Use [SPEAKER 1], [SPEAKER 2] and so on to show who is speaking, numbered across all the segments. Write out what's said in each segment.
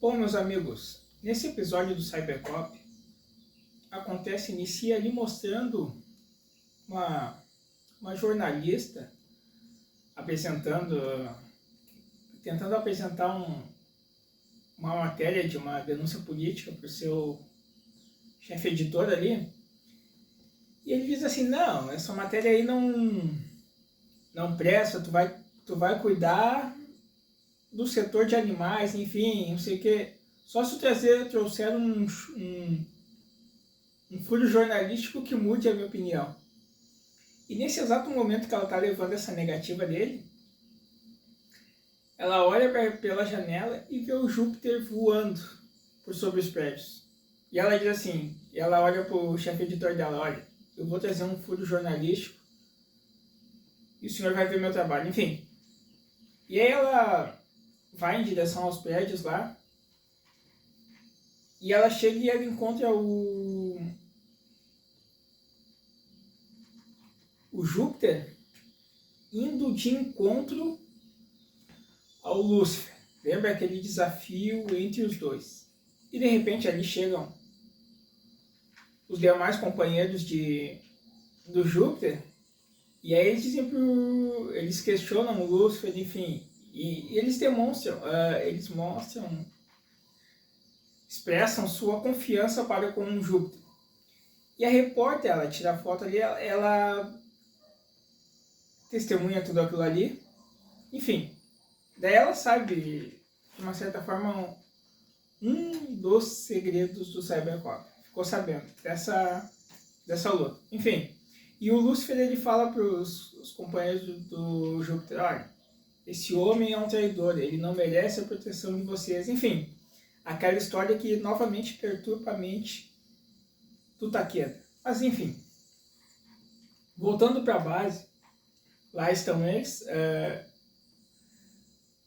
[SPEAKER 1] Bom, meus amigos, nesse episódio do Cybercop, inicia ali mostrando uma jornalista apresentando, tentando apresentar uma matéria de uma denúncia política para o seu chefe editor ali. E ele diz assim, não, essa matéria aí não presta, tu vai cuidar do setor de animais, enfim, não sei o que. Só se trouxer um furo jornalístico que mude a minha opinião. E nesse exato momento que ela está levando essa negativa dele, ela olha pela janela e vê o Júpiter voando por sobre os prédios. E ela diz assim, ela olha para o chefe editor dela, olha, eu vou trazer um furo jornalístico e o senhor vai ver meu trabalho, enfim. E aí ela vai em direção aos prédios lá, e ela chega e ela encontra o Júpiter indo de encontro ao Lúcifer. Lembra aquele desafio entre os dois? E de repente ali chegam os demais companheiros do Júpiter, e aí eles questionam o Lúcifer, enfim, e eles expressam sua confiança para com o Júpiter. E a repórter, ela tira a foto ali, ela testemunha tudo aquilo ali, enfim. Daí ela sabe, de uma certa forma, um dos segredos do Cybercop. Ficou sabendo dessa luta. Enfim, e o Lúcifer, ele fala para os companheiros do Júpiter, olha, esse homem é um traidor, ele não merece a proteção de vocês. Enfim, aquela história que novamente perturba a mente do Takeda. Mas enfim, voltando para a base, lá estão eles,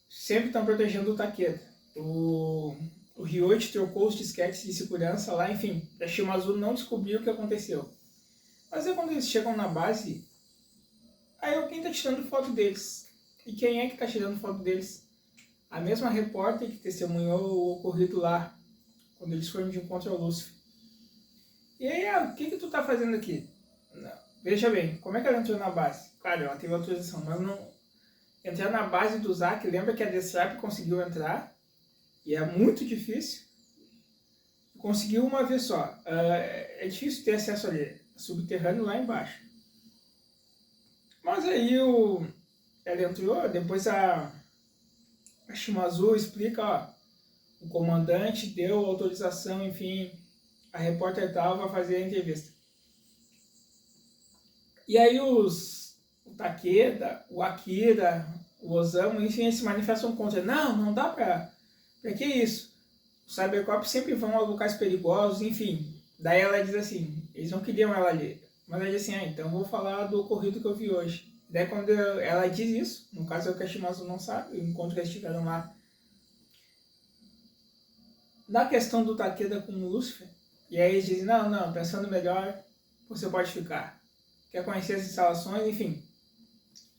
[SPEAKER 1] sempre estão protegendo o Takeda. O Ryoichi trocou os disquetes de segurança lá, enfim, a Shimazu não descobriu o que aconteceu. Mas aí quando eles chegam na base, aí alguém está tirando foto deles. E quem é que está tirando foto deles? A mesma repórter que testemunhou o ocorrido lá, quando eles foram de encontro ao Lúcifer. E aí, o que tu tá fazendo aqui? Não. Veja bem, como é que ela entrou na base? Claro, ela teve autorização, mas não... Entrar na base do Zack, lembra que a Destrap conseguiu entrar, e é muito difícil. Conseguiu uma vez só. É difícil ter acesso ali, subterrâneo lá embaixo. Mas aí ela entrou, depois a Shimazu explica, ó, o comandante deu autorização, enfim, a repórter tal vai fazer a entrevista. E aí o Takeda, o Akira, o Osamu, enfim, eles se manifestam contra. Não dá pra que isso? Os Cybercop sempre vão a locais perigosos, enfim. Daí ela diz assim, eles não queriam ela ali. Mas ela diz assim, então vou falar do ocorrido que eu vi hoje. Daí quando ela diz isso, no caso é o que a Shimazu não sabe, o encontro que eles tiveram lá. Na questão do Takeda com o Lúcifer, e aí eles dizem, não, pensando melhor, você pode ficar. Quer conhecer as instalações, enfim.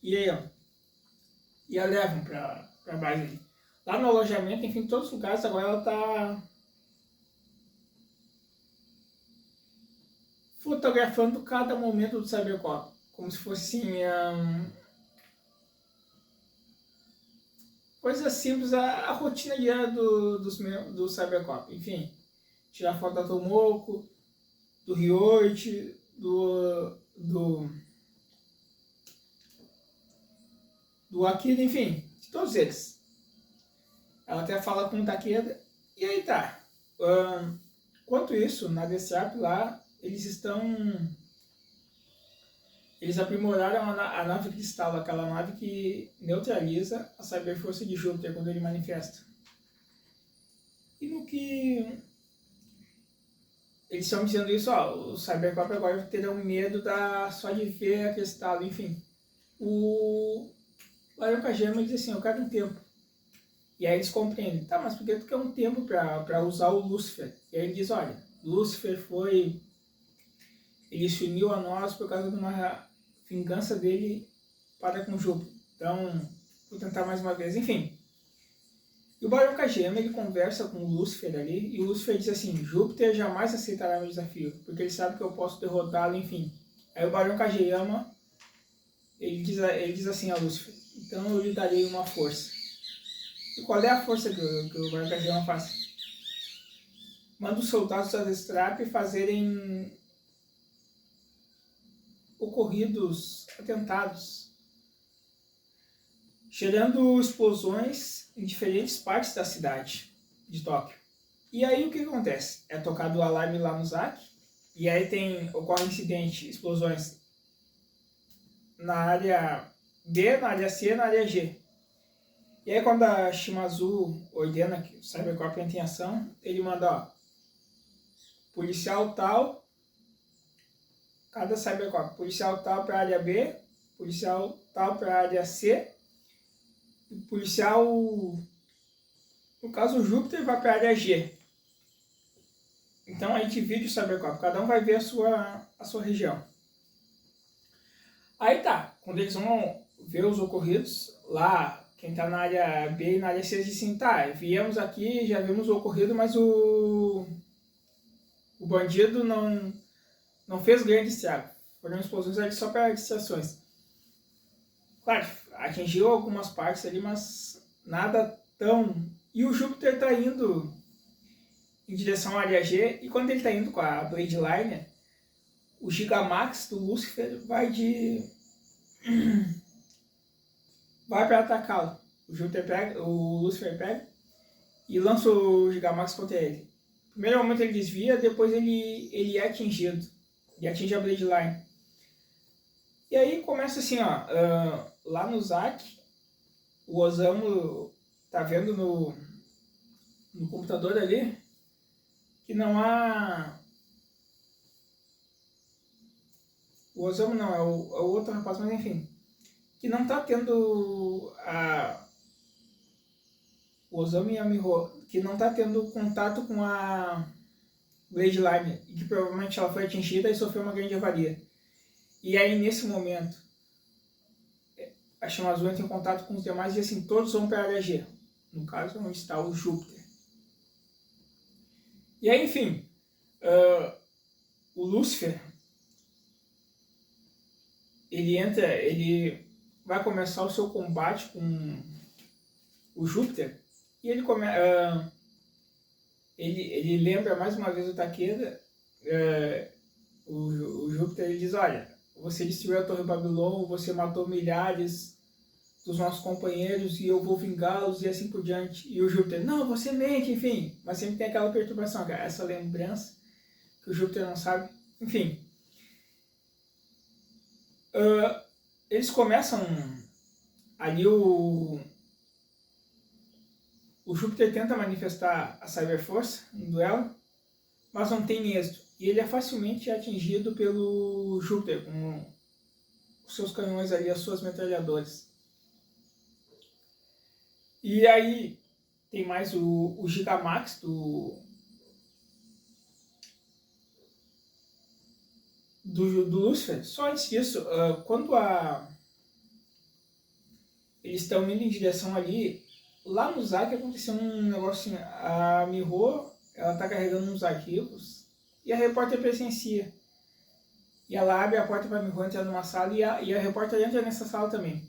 [SPEAKER 1] E aí, ó. E a levam pra base ali. Lá no alojamento, enfim, em todos os lugares, agora ela tá fotografando cada momento do Cybercop. Como se fosse coisa simples, a rotina diária do Cybercop. Enfim, tirar foto da Tomoko, do Ryoichi, do Akira, enfim, de todos eles. Ela até fala com o Takeda, e aí tá. Quanto isso, na Destrap lá, eles aprimoraram a nave Cristal, aquela nave que neutraliza a Cyberforça de Júpiter quando ele manifesta. E no que eles estão dizendo isso, ó, os Cybercop agora terão medo só de ver a Cristal, enfim. O Barão Kagema diz assim, eu quero um tempo. E aí eles compreendem, tá, mas por que tu quer um tempo para usar o Lúcifer? E aí ele diz, olha, Lúcifer ele se uniu a nós por causa de uma vingança dele para com Júpiter. Então, vou tentar mais uma vez. Enfim, E o Barão Kageyama, ele conversa com o Lúcifer ali, e o Lúcifer diz assim, Júpiter jamais aceitará meu desafio, porque ele sabe que eu posso derrotá-lo, enfim. Aí o Barão Kageyama, ele diz assim a Lúcifer, então eu lhe darei uma força. E qual é a força que o Barão Kageyama faz? Manda os soldados da Destrap fazerem ocorridos atentados, gerando explosões em diferentes partes da cidade de Tóquio. E aí o que acontece? É tocado o alarme lá no Zack, e aí ocorre incidente, explosões na área B, na área C, na área G. E aí quando a Shimazu ordena que o Cybercorp entre em ação, ele manda, ó, policial tal, cada Cybercorp, policial tal para a área B, policial tal para a área C, e policial, no caso o Júpiter, vai para a área G. Então a gente divide o Cybercorp, cada um vai ver a sua região. Aí tá, quando eles vão ver os ocorridos, lá quem tá na área B e na área C diz assim, tá, viemos aqui, já vimos o ocorrido, mas o bandido não fez grande estrago. Foram explosões ali só para distrações. Claro, atingiu algumas partes ali, mas nada tão... E o Júpiter tá indo em direção à área G, e quando ele tá indo com a Blade Liner, o Gigamax do Lúcifer vai para atacá-lo. O Lúcifer pega e lança o Gigamax contra ele. No primeiro momento ele desvia, depois ele é atingido. Ele atinge a Blade Line. E aí começa assim, ó, lá no Zack, o Osamu tá vendo no computador ali que não há... O Osamu não, é o outro rapaz, mas enfim. Que não tá tendo o Osamu e a Miho, que não tá tendo contato com a Blade Line, e que provavelmente ela foi atingida e sofreu uma grande avaria. E aí, nesse momento, a Shimazu entra em contato com os demais e assim, todos vão para a área G. No caso, onde está o Júpiter. E aí, enfim, o Lúcifer, ele vai começar o seu combate com o Júpiter, e ele lembra mais uma vez o Takeda, o Júpiter, ele diz, olha, você destruiu a Torre Babilon, você matou milhares dos nossos companheiros e eu vou vingá-los e assim por diante. E o Júpiter, não, você mente, enfim. Mas sempre tem aquela perturbação, essa lembrança que o Júpiter não sabe. Enfim. Eles começam ali o Júpiter tenta manifestar a Cyberforça em duelo, mas não tem êxito. E ele é facilmente atingido pelo Júpiter com os seus canhões ali, as suas metralhadoras. E aí tem mais o Gigamax do Lúcifer. Só antes disso, quando eles estão indo em direção ali, lá no Zack aconteceu um negócio assim, a Miho, ela tá carregando uns arquivos e a repórter presencia. E ela abre a porta para a Miho entrar numa sala e a repórter entra nessa sala também.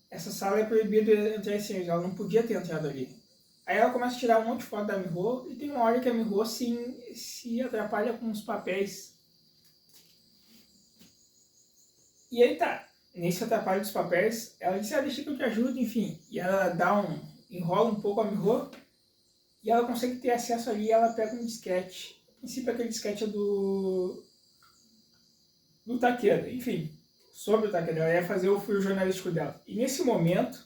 [SPEAKER 1] Essa sala é proibido entrar assim, ela não podia ter entrado ali. Aí ela começa a tirar um monte de foto da Miho e tem uma hora que a Miho se atrapalha com os papéis. E aí tá, nesse atrapalho dos papéis, ela diz, deixa que eu te ajudo, enfim. E ela enrola um pouco a Miho e ela consegue ter acesso ali e ela pega um disquete. A princípio aquele disquete é do Takeda, enfim. Sobre o Takeda, ela ia fazer o furo jornalístico dela. E nesse momento,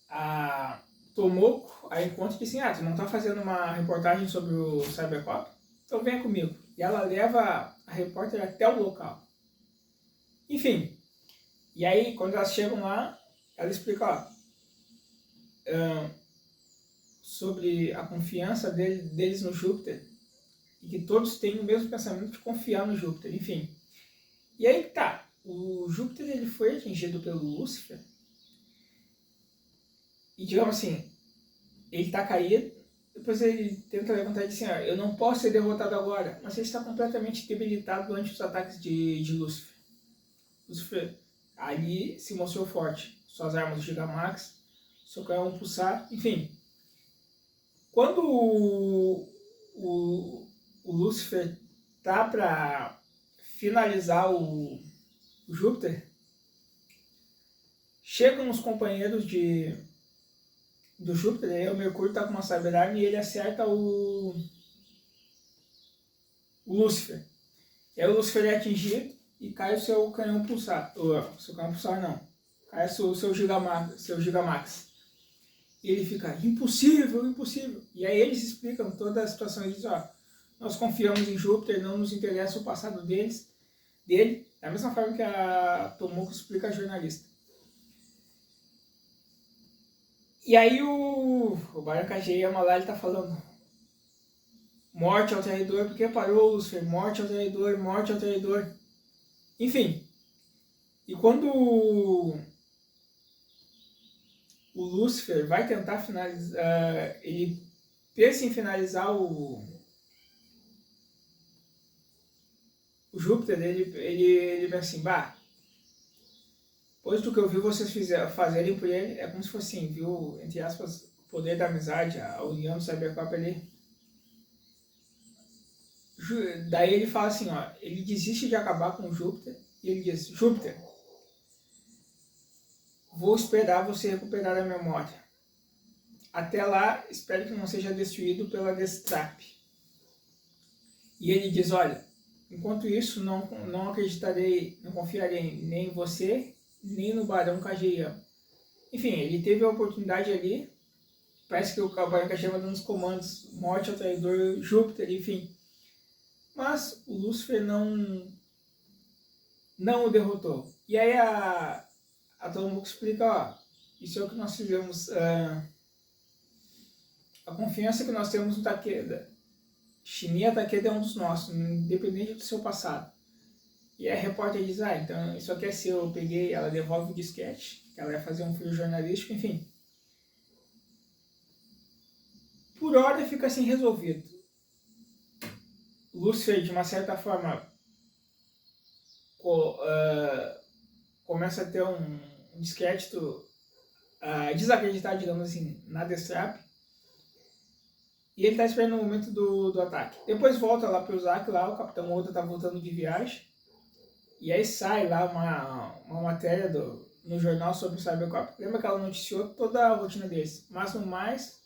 [SPEAKER 1] a Tomoko a encontra e diz assim, tu não tá fazendo uma reportagem sobre o Cybercop? Então venha comigo. E ela leva a repórter até o local. Enfim, e aí quando elas chegam lá, ela explica sobre a confiança deles no Júpiter, e que todos têm o mesmo pensamento de confiar no Júpiter, enfim. E aí tá, o Júpiter ele foi atingido pelo Lúcifer, E digamos assim, ele tá caído, depois ele tenta levantar e diz assim, eu não posso ser derrotado agora, mas ele está completamente debilitado durante os ataques de Lúcifer. Lúcifer ali se mostrou forte, suas armas Gigamax, seu canhão pulsar, enfim. Quando o Lúcifer tá para finalizar o Júpiter, chegam os companheiros do Júpiter, aí o Mercúrio tá com uma Cyber Arm e ele acerta o Lúcifer. E aí o Lúcifer é atingido e cai o seu canhão pulsar. O seu canhão pulsar não. Cai o seu Gigamax. E ele fica, impossível, impossível. E aí eles explicam toda a situação e dizem, nós confiamos em Júpiter, não nos interessa o passado dele. Da mesma forma que a Tomoko explica a jornalista. E aí o Barão Kageyama lá, ele tá falando, morte ao traidor, porque parou, Lúcifer, morte ao traidor, morte ao traidor. Enfim, e quando o Lúcifer vai tentar finalizar, ele pensa em finalizar o Júpiter, ele pensa assim, pois do que eu vi vocês fazerem por ele, é como se fosse assim, viu, entre aspas, o poder da amizade, a união do Cybercop ali. Daí ele fala assim, ele desiste de acabar com o Júpiter, e ele diz, Júpiter, vou esperar você recuperar a memória. Até lá, espero que não seja destruído pela Destrap. E ele diz, olha, enquanto isso, não acreditarei, não confiarei nem em você, nem no Barão Kageyama. Enfim, ele teve a oportunidade ali, parece que o Barão Kageyama dando os comandos, morte ao traidor, Júpiter, enfim. Mas o Lúcifer não o derrotou. E aí a Tomoko explica, isso é o que nós fizemos, a confiança que nós temos no Takeda. Shinya Takeda é um dos nossos, independente do seu passado. E a repórter diz, então isso aqui é seu, eu peguei, ela devolve o disquete, ela ia fazer um furo jornalístico, enfim. Por hora fica assim resolvido. Lúcifer, de uma certa forma, começa a ter um descrédito, desacreditar, digamos assim, na Destrap. E ele está esperando o momento do ataque. Depois volta lá para o Zack, lá o Capitão Oda está voltando de viagem. E aí sai lá uma matéria no jornal sobre o Cybercop. Lembra que ela noticiou toda a rotina deles. Mas no mais,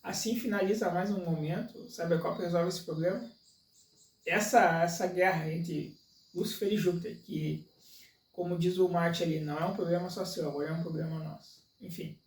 [SPEAKER 1] assim finaliza mais um momento. O Cybercop resolve esse problema. Essa guerra entre Lúcifer e Júpiter, que, como diz o Marte ali, não é um problema só seu, agora é um problema nosso. Enfim.